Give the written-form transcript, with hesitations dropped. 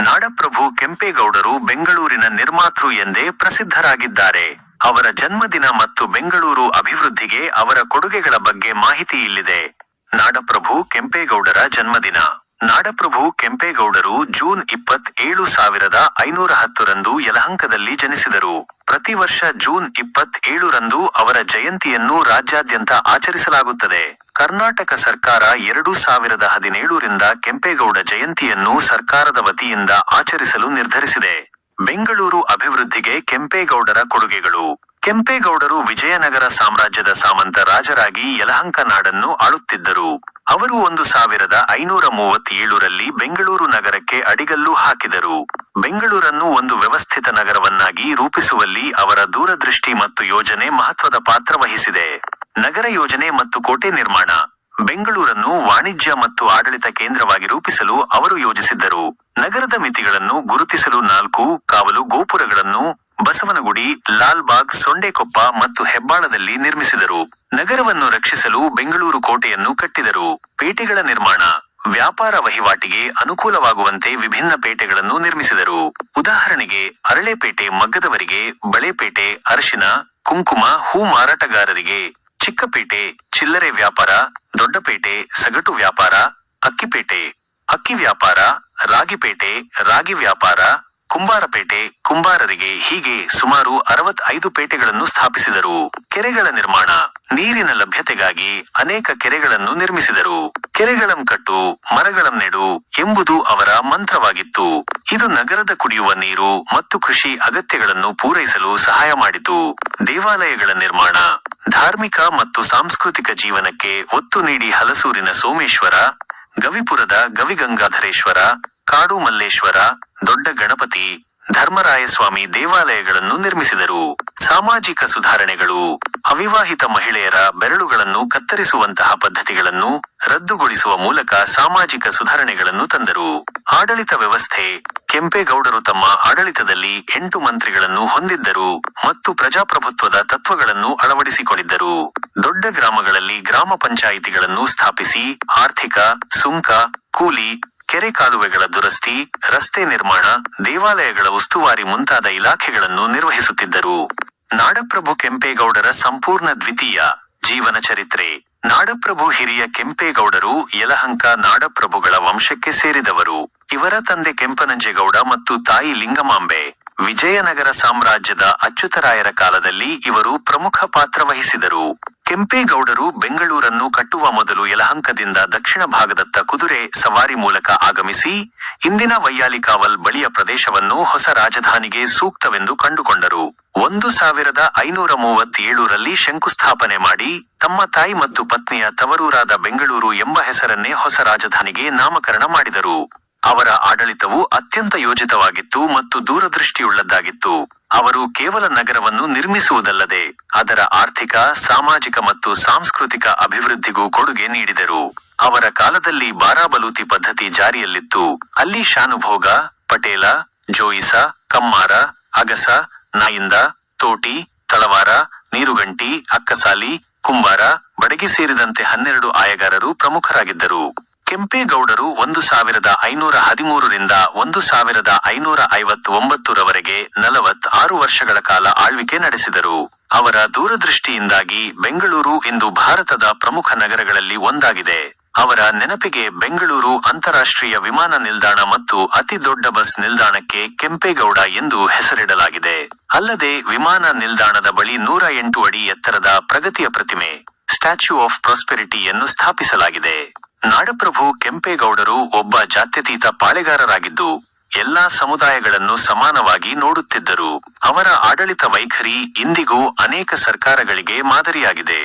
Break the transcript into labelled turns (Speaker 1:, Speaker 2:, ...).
Speaker 1: ನಾಡಪ್ರಭು ಕೆಂಪೇಗೌಡರು ಬೆಂಗಳೂರಿನ ನಿರ್ಮಾತೃ ಎಂದೇ ಪ್ರಸಿದ್ಧರಾಗಿದ್ದಾರೆ. ಅವರ ಜನ್ಮದಿನ ಮತ್ತು ಬೆಂಗಳೂರು ಅಭಿವೃದ್ಧಿಗೆ ಅವರ ಕೊಡುಗೆಗಳ ಬಗ್ಗೆ ಮಾಹಿತಿ ಇಲ್ಲಿದೆ. ನಾಡಪ್ರಭು ಕೆಂಪೇಗೌಡರ ಜನ್ಮದಿನ. ನಾಡಪ್ರಭು ಕೆಂಪೇಗೌಡರು ಜೂನ್ 27, 1510ರಂದು ಯಲಹಂಕದಲ್ಲಿ ಜನಿಸಿದರು. ಪ್ರತಿ ವರ್ಷ ಜೂನ್ 27ರಂದು ಅವರ ಜಯಂತಿಯನ್ನು ರಾಜ್ಯಾದ್ಯಂತ ಆಚರಿಸಲಾಗುತ್ತದೆ. ಕರ್ನಾಟಕ ಸರ್ಕಾರ 2017ರಿಂದ ಕೆಂಪೇಗೌಡ ಜಯಂತಿಯನ್ನು ಸರ್ಕಾರದ ವತಿಯಿಂದ ಆಚರಿಸಲು ನಿರ್ಧರಿಸಿದೆ. ಬೆಂಗಳೂರು ಅಭಿವೃದ್ಧಿಗೆ ಕೆಂಪೇಗೌಡರ ಕೊಡುಗೆಗಳು. ಕೆಂಪೇಗೌಡರು ವಿಜಯನಗರ ಸಾಮ್ರಾಜ್ಯದ ಸಾಮಂತ ರಾಜರಾಗಿ ಯಲಹಂಕ ನಾಡನ್ನು ಆಳುತ್ತಿದ್ದರು. ಅವರು 1537ರಲ್ಲಿ ಬೆಂಗಳೂರು ನಗರಕ್ಕೆ ಅಡಿಗಲ್ಲು ಹಾಕಿದರು. ಬೆಂಗಳೂರನ್ನು ಒಂದು ವ್ಯವಸ್ಥಿತ ನಗರವನ್ನಾಗಿ ರೂಪಿಸುವಲ್ಲಿ ಅವರ ದೂರದೃಷ್ಟಿ ಮತ್ತು ಯೋಜನೆ ಮಹತ್ವದ ಪಾತ್ರ ವಹಿಸಿದೆ. ನಗರ ಯೋಜನೆ ಮತ್ತು ಕೋಟೆ ನಿರ್ಮಾಣ. ಬೆಂಗಳೂರನ್ನು ವಾಣಿಜ್ಯ ಮತ್ತು ಆಡಳಿತ ಕೇಂದ್ರವಾಗಿ ರೂಪಿಸಲು ಅವರು ಯೋಜಿಸಿದ್ದರು. ನಗರದ ಮಿತಿಗಳನ್ನು ಗುರುತಿಸಲು 4 ಕಾವಲು ಗೋಪುರಗಳನ್ನು ಬಸವನಗುಡಿ, ಲಾಲ್ಬಾಗ್, ಸೊಂಡೆಕೊಪ್ಪ ಮತ್ತು ಹೆಬ್ಬಾಳದಲ್ಲಿ ನಿರ್ಮಿಸಿದರು. ನಗರವನ್ನು ರಕ್ಷಿಸಲು ಬೆಂಗಳೂರು ಕೋಟೆಯನ್ನು ಕಟ್ಟಿದರು. ಪೇಟೆಗಳ ನಿರ್ಮಾಣ. ವ್ಯಾಪಾರ ವಹಿವಾಟಿಗೆ ಅನುಕೂಲವಾಗುವಂತೆ ವಿಭಿನ್ನ ಪೇಟೆಗಳನ್ನು ನಿರ್ಮಿಸಿದರು. ಉದಾಹರಣೆಗೆ ಅರಳೆಪೇಟೆ ಮಗ್ಗದವರಿಗೆ, ಬಳೆಪೇಟೆ ಅರಿಶಿನ, ಕುಂಕುಮ, ಹೂ ಮಾರಾಟಗಾರರಿಗೆ, ಚಿಕ್ಕಪೇಟೆ ಚಿಲ್ಲರೆ ವ್ಯಾಪಾರ, ದೊಡ್ಡಪೇಟೆ ಸಗಟು ವ್ಯಾಪಾರ, ಅಕ್ಕಿಪೇಟೆ ಅಕ್ಕಿ ವ್ಯಾಪಾರ, ರಾಗಿಪೇಟೆ ರಾಗಿ ವ್ಯಾಪಾರ, ಕುಂಬಾರಪೇಟೆ ಕುಂಬಾರರಿಗೆ, ಹೀಗೆ ಸುಮಾರು 65 ಪೇಟೆಗಳನ್ನು ಸ್ಥಾಪಿಸಿದರು. ಕೆರೆಗಳ ನಿರ್ಮಾಣ. ನೀರಿನ ಲಭ್ಯತೆಗಾಗಿ ಅನೇಕ ಕೆರೆಗಳನ್ನು ನಿರ್ಮಿಸಿದರು. ಕೆರೆಗಳಂ ಕಟ್ಟು, ಮರಗಳಂ ನೆಡು ಎಂಬುದು ಅವರ ಮಂತ್ರವಾಗಿತ್ತು. ಇದು ನಗರದ ಕುಡಿಯುವ ನೀರು ಮತ್ತು ಕೃಷಿ ಅಗತ್ಯಗಳನ್ನು ಪೂರೈಸಲು ಸಹಾಯ ಮಾಡಿತು. ದೇವಾಲಯಗಳ ನಿರ್ಮಾಣ. ಧಾರ್ಮಿಕ ಮತ್ತು ಸಾಂಸ್ಕೃತಿಕ ಜೀವನಕ್ಕೆ ಒತ್ತು ನೀಡಿ ಹಲಸೂರಿನ ಸೋಮೇಶ್ವರ, ಗವಿಪುರದ ಗವಿಗಂಗಾಧರೇಶ್ವರ, ಕಾಡು ಮಲ್ಲೇಶ್ವರ, ದೊಡ್ಡ ಗಣಪತಿ, ಧರ್ಮರಾಯಸ್ವಾಮಿ ದೇವಾಲಯಗಳನ್ನು ನಿರ್ಮಿಸಿದರು. ಸಾಮಾಜಿಕ ಸುಧಾರಣೆಗಳು. ಅವಿವಾಹಿತ ಮಹಿಳೆಯರ ಬೆರಳುಗಳನ್ನು ಕತ್ತರಿಸುವಂತಹ ಪದ್ಧತಿಗಳನ್ನು ರದ್ದುಗೊಳಿಸುವ ಮೂಲಕ ಸಾಮಾಜಿಕ ಸುಧಾರಣೆಗಳನ್ನು ತಂದರು. ಆಡಳಿತ ವ್ಯವಸ್ಥೆ. ಕೆಂಪೇಗೌಡರು ತಮ್ಮ ಆಡಳಿತದಲ್ಲಿ 8 ಮಂತ್ರಿಗಳನ್ನು ಹೊಂದಿದ್ದರು ಮತ್ತು ಪ್ರಜಾಪ್ರಭುತ್ವದ ತತ್ವಗಳನ್ನು ಅಳವಡಿಸಿಕೊಂಡಿದ್ದರು. ದೊಡ್ಡ ಗ್ರಾಮಗಳಲ್ಲಿ ಗ್ರಾಮ ಪಂಚಾಯಿತಿಗಳನ್ನು ಸ್ಥಾಪಿಸಿ ಆರ್ಥಿಕ, ಸುಂಕ, ಕೂಲಿ, ಕೆರೆ ಕಾಲುವೆಗಳ ದುರಸ್ತಿ, ರಸ್ತೆ ನಿರ್ಮಾಣ, ದೇವಾಲಯಗಳ ಉಸ್ತುವಾರಿ ಮುಂತಾದ ಇಲಾಖೆಗಳನ್ನು ನಿರ್ವಹಿಸುತ್ತಿದ್ದರು. ನಾಡಪ್ರಭು ಕೆಂಪೇಗೌಡರ ಸಂಪೂರ್ಣ ದ್ವಿತೀಯ ಜೀವನ ಚರಿತ್ರೆ. ನಾಡಪ್ರಭು ಹಿರಿಯ ಕೆಂಪೇಗೌಡರು ಯಲಹಂಕ ನಾಡಪ್ರಭುಗಳ ವಂಶಕ್ಕೆ ಸೇರಿದವರು. ಇವರ ತಂದೆ ಕೆಂಪನಂಜೇಗೌಡ ಮತ್ತು ತಾಯಿ ಲಿಂಗಮಾಂಬೆ. ವಿಜಯನಗರ ಸಾಮ್ರಾಜ್ಯದ ಅಚ್ಯುತರಾಯರ ಕಾಲದಲ್ಲಿ ಇವರು ಪ್ರಮುಖ ಪಾತ್ರ ವಹಿಸಿದರು. ಕೆಂಪೇಗೌಡರು ಬೆಂಗಳೂರನ್ನು ಕಟ್ಟುವ ಮೊದಲು ಯಲಹಂಕದಿಂದ ದಕ್ಷಿಣ ಭಾಗದತ್ತ ಕುದುರೆ ಸವಾರಿ ಮೂಲಕ ಆಗಮಿಸಿ ಇಂದಿನ ವೈಯಾಲಿಕಾವಲ್ ಬಳಿಯ ಪ್ರದೇಶವನ್ನು ಹೊಸ ರಾಜಧಾನಿಗೆ ಸೂಕ್ತವೆಂದು ಕಂಡುಕೊಂಡರು. 1537ರಲ್ಲಿ ಶಂಕುಸ್ಥಾಪನೆ ಮಾಡಿ ತಮ್ಮ ತಾಯಿ ಮತ್ತು ಪತ್ನಿಯ ತವರೂರಾದ ಬೆಂಗಳೂರು ಎಂಬ ಹೆಸರನ್ನೇ ಹೊಸ ರಾಜಧಾನಿಗೆ ನಾಮಕರಣ ಮಾಡಿದರು. ಅವರ ಆಡಳಿತವು ಅತ್ಯಂತ ಯೋಜಿತವಾಗಿತ್ತು ಮತ್ತು ದೂರದೃಷ್ಟಿಯುಳ್ಳದ್ದಾಗಿತ್ತು. ಅವರು ಕೇವಲ ನಗರವನ್ನು ನಿರ್ಮಿಸುವುದಲ್ಲದೆ ಅದರ ಆರ್ಥಿಕ, ಸಾಮಾಜಿಕ ಮತ್ತು ಸಾಂಸ್ಕೃತಿಕ ಅಭಿವೃದ್ಧಿಗೂ ಕೊಡುಗೆ ನೀಡಿದರು. ಅವರ ಕಾಲದಲ್ಲಿ ಬಾರಾಬಲೂತಿ ಪದ್ಧತಿ ಜಾರಿಯಲ್ಲಿತ್ತು. ಅಲ್ಲಿ ಶಾನುಭೋಗ, ಪಟೇಲ, ಜೋಯಿಸ, ಕಮ್ಮಾರ, ಅಗಸ, ನಾಯಿಂದ, ತೋಟಿ, ತಳವಾರ, ನೀರುಗಂಟಿ, ಅಕ್ಕಸಾಲಿ, ಕುಂಬಾರ, ಬಡಗಿ ಸೇರಿದಂತೆ 12 ಆಯಗಾರರು ಪ್ರಮುಖರಾಗಿದ್ದರು. ಕೆಂಪೇಗೌಡರು 1513ರಿಂದ 1559ರವರೆಗೆ 46 ವರ್ಷಗಳ ಕಾಲ ಆಳ್ವಿಕೆ ನಡೆಸಿದರು. ಅವರ ದೂರದೃಷ್ಟಿಯಿಂದಾಗಿ ಬೆಂಗಳೂರು ಇಂದು ಭಾರತದ ಪ್ರಮುಖ ನಗರಗಳಲ್ಲಿ ಒಂದಾಗಿದೆ. ಅವರ ನೆನಪಿಗೆ ಬೆಂಗಳೂರು ಅಂತಾರಾಷ್ಟ್ರೀಯ ವಿಮಾನ ನಿಲ್ದಾಣ ಮತ್ತು ಅತಿ ದೊಡ್ಡ ಬಸ್ ನಿಲ್ದಾಣಕ್ಕೆ ಕೆಂಪೇಗೌಡ ಎಂದು ಹೆಸರಿಡಲಾಗಿದೆ. ಅಲ್ಲದೆ ವಿಮಾನ ನಿಲ್ದಾಣದ ಬಳಿ 108 ಅಡಿ ಎತ್ತರದ ಪ್ರಗತಿಯ ಪ್ರತಿಮೆ ಸ್ಟ್ಯಾಚ್ಯೂ ಆಫ್ ಪ್ರಾಸ್ಪೆರಿಟಿಯನ್ನು ಸ್ಥಾಪಿಸಲಾಗಿದೆ. ನಾಡಪ್ರಭು ಕೆಂಪೇಗೌಡರು ಒಬ್ಬ ಜಾತ್ಯತೀತ ಪಾಳೆಗಾರರಾಗಿದ್ದು ಎಲ್ಲಾ ಸಮುದಾಯಗಳನ್ನು ಸಮಾನವಾಗಿ ನೋಡುತ್ತಿದ್ದರು. ಅವರ ಆಡಳಿತ ವೈಖರಿ ಇಂದಿಗೂ ಅನೇಕ ಸರ್ಕಾರಗಳಿಗೆ ಮಾದರಿಯಾಗಿದೆ.